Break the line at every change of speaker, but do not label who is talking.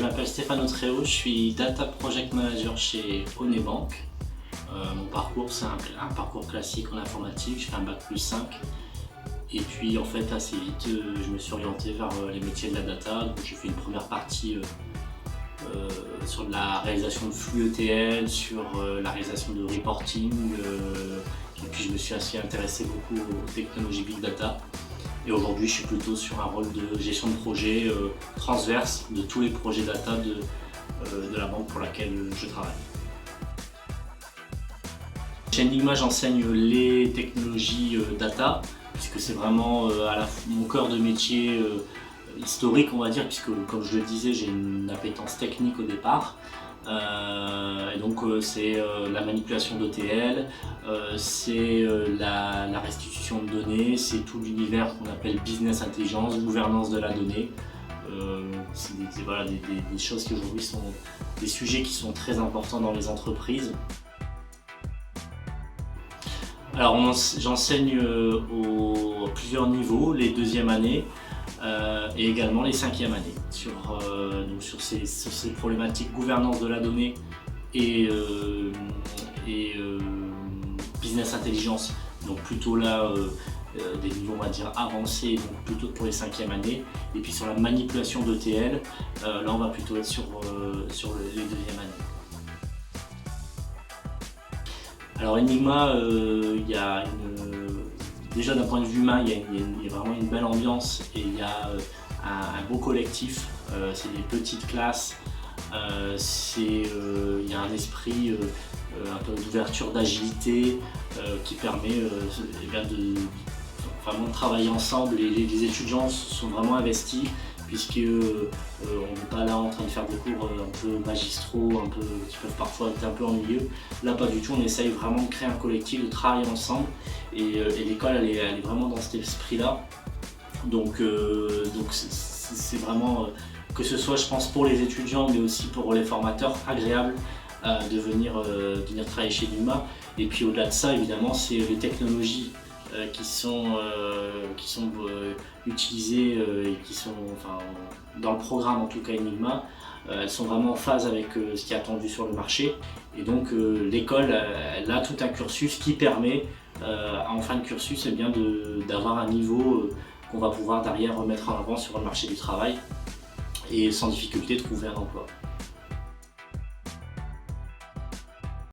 Je m'appelle Stéphane Autreo, je suis Data Project Manager chez Onebank. Mon parcours, c'est un parcours classique en informatique, je fais un bac+5. Et puis en fait assez vite, je me suis orienté vers les métiers de la data. Donc j'ai fait une première partie sur la réalisation de flux ETL, sur la réalisation de reporting. Et puis je me suis assez intéressé beaucoup aux technologies Big Data. Et aujourd'hui, je suis plutôt sur un rôle de gestion de projet transverse de tous les projets data de la banque pour laquelle je travaille. Chez Enigma, j'enseigne les technologies data, puisque c'est vraiment mon cœur de métier historique, on va dire, puisque comme je le disais, j'ai une appétence technique au départ. Et donc c'est la manipulation d'ETL, c'est la restitution de données, c'est tout l'univers qu'on appelle business intelligence, gouvernance de la donnée. C'est des choses qui aujourd'hui sont des sujets qui sont très importants dans les entreprises. Alors j'enseigne à plusieurs niveaux, les deuxièmes années et également les cinquièmes années sur ces problématiques gouvernance de la donnée et business intelligence, donc plutôt là des niveaux on va dire avancés, donc plutôt pour les cinquièmes années, et puis sur la manipulation d'ETL, là on va plutôt être sur les deuxièmes années. Alors Enigma, déjà d'un point de vue humain, il y a vraiment une belle ambiance et il y a un beau collectif. C'est des petites classes, il y a un esprit un peu d'ouverture, d'agilité qui permet de vraiment travailler ensemble. Et les étudiants sont vraiment investis, puisqu'on n'est pas là en train de faire des cours un peu magistraux, qui peuvent parfois être un peu ennuyeux. Là pas du tout, on essaye vraiment de créer un collectif, de travailler ensemble, et l'école elle est vraiment dans cet esprit-là. Donc c'est vraiment, que ce soit je pense pour les étudiants mais aussi pour les formateurs, agréable de venir travailler chez Enigma. Et puis au-delà de ça évidemment c'est les technologies qui sont utilisées et qui sont dans le programme en tout cas Enigma, elles sont vraiment en phase avec ce qui est attendu sur le marché. Et donc l'école elle a tout un cursus qui permet en fin de cursus d'avoir un niveau qu'on va pouvoir derrière remettre en avant sur le marché du travail et sans difficulté trouver un emploi.